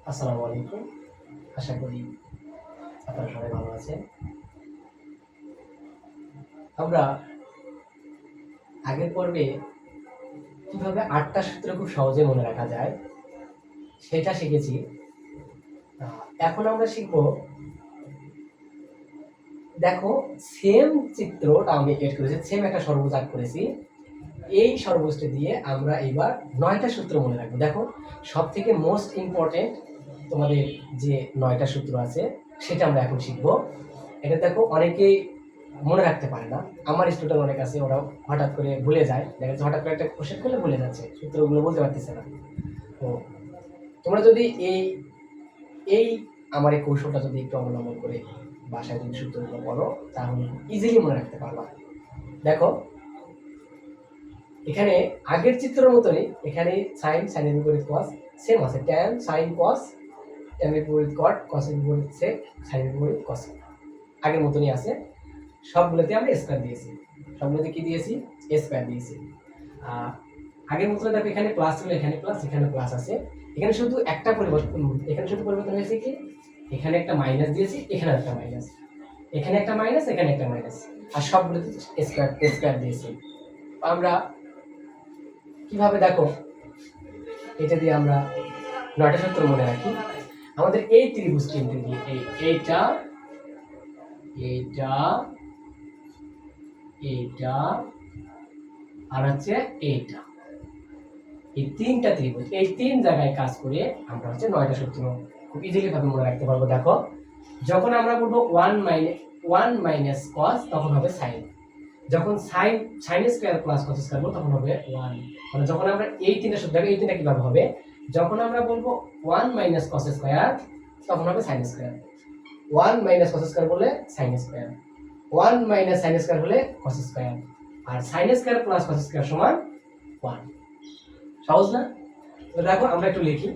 আসসালামু আলাইকুম। আশা করি আপনারা সবাই ভালো আছেন। আমরা আগের পর্বে কিভাবে ৮টা সূত্র খুব সহজে মনে রাখা যায় সেটা শিখেছি। এখন আমরা শিখব, দেখো সেম চিত্রটা আমি এড করেছি, সেম একটা ষড়ভুজ আঁক করেছি। এই ষড়ভুজটা দিয়ে আমরা এবার ৯টা সূত্র মনে রাখবো। দেখো সবথেকে মোস্ট ইম্পর্টেন্ট তোমাদের যে ৯টা সূত্র আছে সেটা আমরা এখন শিখবো। এটা দেখো অনেকেই মনে রাখতে পারে না, আমার স্টুডেন্ট অনেক আছে, ওরা হঠাৎ করে ভুলে যায়, দেখা যাচ্ছে হঠাৎ করে একটা কোশ্চেন করলে ভুলে যাচ্ছে, সূত্রগুলো বলতে পারতেছে না। তো তোমরা যদি এই এই আমার এই কৌশলটা যদি একটু অবলম্বন করে বাসায় যদি সূত্রগুলো পড়ো তাহলে ইজিলি মনে রাখতে পারবা। দেখো এখানে আগের চিত্রের মতনই এখানে সাইন, সাইনের বিপরীত কস সেম আছে, ট্যান সাইন কস, ট্যানের বিপরীত কট, কসের বিপরীত সেক, সাইনের বিপরীত কস, আগের মতনই আছে। সবগুলোতে আমরা স্কয়ার দিয়েছি, সবগুলোতে কি দিয়েছি? স্কয়ার দিয়েছি। আগের মতো দেখো এখানে প্লাস ছিল, এখানে প্লাস, এখানে প্লাস আছে। এখানে শুধু একটা পরিবর্তন, এখানে শুধু পরিবর্তন হয়েছে কি, এখানে একটা মাইনাস দিয়েছি, এখানে একটা মাইনাস, এখানে একটা মাইনাস, এখানে একটা মাইনাস, আর সবগুলোতে স্কয়ার স্কয়ার দিয়েছি। আমরা কিভাবে, দেখো এটা দিয়ে আমরা ৯টা সূত্র মনে রাখি। আমাদের এই ত্রিভুজ কেন্দ্র দিয়ে এইটা এইটা এইটা আর হচ্ছে এইটা, এই তিনটা ত্রিভুজ, এই তিন জায়গায় কাজ করে আমরা হচ্ছে 9টা সূত্র খুব ইজিলি ভাবে মনে রাখতে পারবো। দেখো যখন আমরা বলবো 1 মাইনাস cos তখন হবে sin, যখন sin square plus cos square বলবো তখন হবে 1, মানে যখন আমরা এই তিনটা সূত্র, দেখো এই তিনটা কিভাবে হবে, যখন আমরা বলবো 1 মাইনাস cos স্কয়ার তখন হবে sin square, 1 minus cos square বলে sin square, 1 minus sin square হলে cos স্কয়ার, আর sin square plus cos square সমান 1। সহজ না? তো দেখো আমরা একটু লিখি,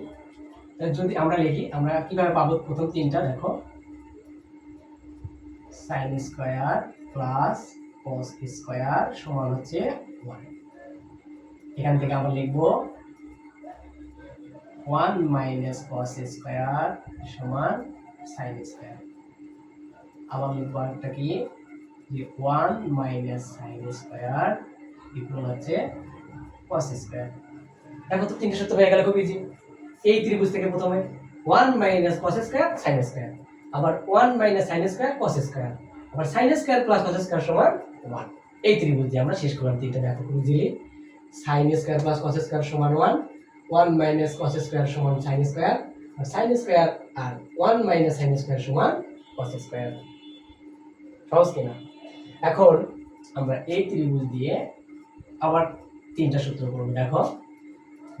যদি আমরা লিখি আমরা কিভাবে পাবো প্রথম তিনটা, দেখো sin square plus cos square সমান হচ্ছে 1। এখান থেকে আমরা লিখব 1 মাইনাস cos স্কয়ার সমান sin স্কয়ার। আবার লিখব একটা কি, যে 1 মাইনাস sin স্কয়ার ইকুয়াল হচ্ছে cos স্কয়ার। দেখো তো তিনটে সূত্র হয়ে গেল, খুব ইজি। এই ত্রিভুজ থেকে প্রথমে 1 minus cos square sin square, আবার 1 minus sin square cos square, আবার sin square plus cos square সমান 1। এই ত্রিভুজ দিয়ে আমরা শেষ করলাম তিনটা। দেখো খুব easily, sin square plus cos square সমান 1, 1 মাইনাস cos স্কয়ার সমান sin স্কয়ার, আর sin স্কয়ার আর 1 মাইনাস sin স্কয়ার সমান cos স্কয়ার। সহজ কিনা? এখন আমরা এই ত্রিভুজ দিয়ে আবার তিনটা সূত্র করব। দেখো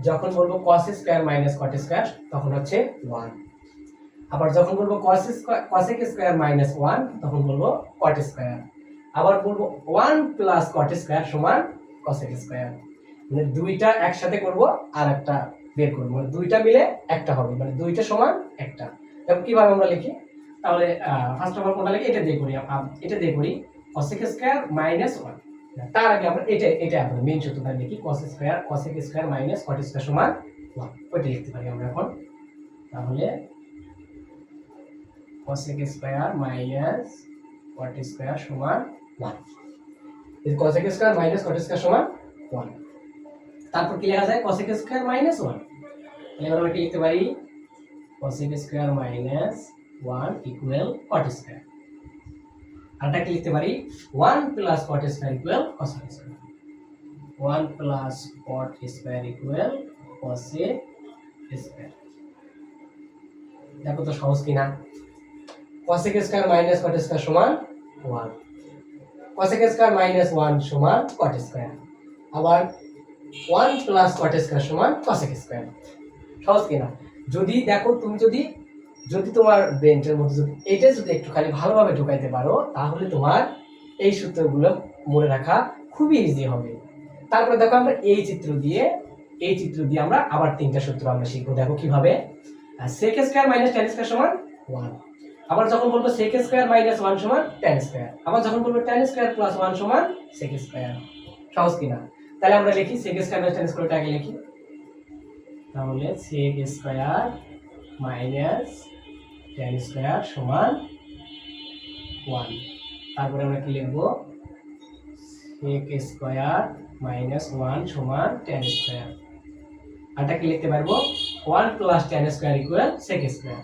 যখন বলবো cos square minus cot square তখন হচ্ছে 1, আবার যখন বলবো cosec স্কয়ার মাইনাস 1 তখন বলবো cot স্কয়ার, আবার বলবো 1 প্লাস cot স্কয়ার সমান cosec স্কয়ার। মানে দুইটা একসাথে করব আর একটা বের করব, মানে দুইটা মিলে একটা হবে, মানে দুইটা সমান একটা। দেখো কিভাবে আমরা লিখি, তাহলে ফার্স্ট অফ অল কোনটা লিখি, এটা দিয়ে করি, এটা দিয়ে করি cosec স্কয়ার মাইনাস 1। তার আগে আমরা এটা এখন মেইন সূত্রটা লিখি, cosec square minus cot square সমান 1, ওইটা লিখতে পারি আমরা এখন। তাহলে cosec square minus cot square সমান 1, এই cosec square minus cot square সমান 1। তারপর কি লেখা যায়, cosec স্কয়ার মাইনাস 1, তাহলে আমরা কি লিখতে পারি, cosec square minus 1 equal cot square. আরটা কি লিখতে পারি, 1 plus cot square equal cosec square, 1 plus cot square equal cosec square. দেখো তো সহজ কিনা? cosec square minus cot square সমান 1, cosec স্কয়ার মাইনাস 1 সমান cot স্কয়ার, আবার 1 প্লাস cot স্কয়ার সমান cosec স্কয়ার। সহজ কিনা? যদি দেখো তুমি যদি তোমার ব্রেনের মধ্যে যদি এটা যদি একটুখানি ভালোভাবে ঢুকাইতে পারো তাহলে তোমার এই সূত্রগুলো মনে রাখা খুবই ইজি হবে। তারপরে দেখো আমরা এই চিত্র দিয়ে আমরা আবার তিনটা সূত্র আমরা শিখবো। দেখো কিভাবে, sec square minus tan square সমান 1, আবার যখন বলবো sec স্কয়ার মাইনাস 1 সমান tan স্কয়ার, আবার যখন বলবো tan স্কয়ার প্লাস 1 সমান sec স্কয়ার। সহজ কিনা? তাহলে আমরা লিখি sec স্কয়ার মাইনাস tan স্কয়ারটা আগে লিখি, তাহলে sec square minus tan square সমান 1। তারপরে আমরা কি লিখবো, সেক স্কোয়ার মাইনাস 1 সমান টেন স্কোয়ার। আরটা কি লিখতে পারবো, 1 plus tan square equal sec square.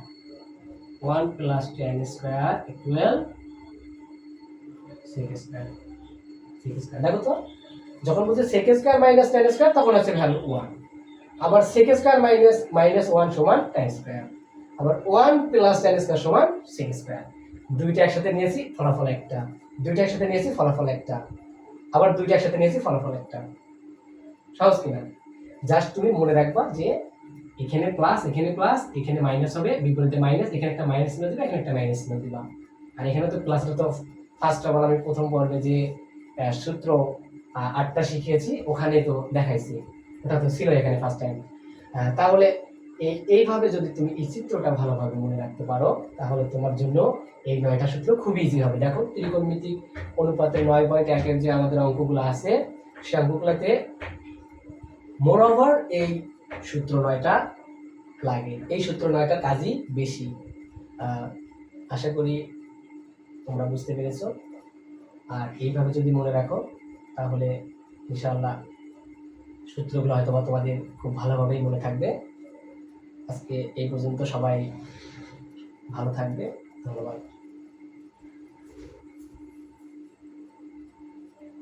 1 plus tan square equal sec square. Sec square দেখো তো, যখন বলছে sec square minus tan square তখন হচ্ছে ভ্যালু 1। আবার সেক স্কোয়ার মাইনাস 1 সমান টেন স্কোয়ার। আবার 1 প্লাস টেন স্কোয়ার সমান সেক স্কোয়ার। দুইটা একসাথে নিয়েছি ফলাফল একটা, দুইটা একসাথে নিয়েছি ফলাফল একটা, আবার দুইটা একসাথে নিয়েছি ফলাফল একটা। সহজ কিনা? জাস্ট তুমি মনে রাখবা যে এখানে প্লাস এখানে মাইনাস হবে, বিপরীতে মাইনাস, এখানে একটা মাইনাস চিহ্ন দিবা, এখানে একটা মাইনাস চিহ্ন দিবা। আর এখানে তো প্লাসটা তো ফার্স্ট অফ অল আমি প্রথম পর্বে যে সূত্র 8টা শিখিয়েছি ওখানে তো দেখাইছি, ওটা তো ছিল এখানে ফার্স্ট টাইম। তাহলে এইভাবে যদি তুমি এই চিত্রটা ভালোভাবে মনে রাখতে পারো তাহলে তোমার জন্য এই 9টা সূত্র খুব ইজি হবে। দেখো ত্রিকোণমিতিক অনুপাতে 9.1 এর যে আমাদের অঙ্কগুলো আছে সেই অঙ্কগুলোতে মোরওভার এই সূত্র 9টা লাগে, এই সূত্র 9টার কাজই বেশি। আশা করি তোমরা বুঝতে পেরেছো। আর এইভাবে যদি মনে রাখো তাহলে ইনশাআল্লাহ সূত্রগুলো হয়তো তোমাদের খুব ভালোভাবেই মনে থাকবে। আজকে এই পর্যন্ত, সবাই ভালো থাকবে, ধন্যবাদ।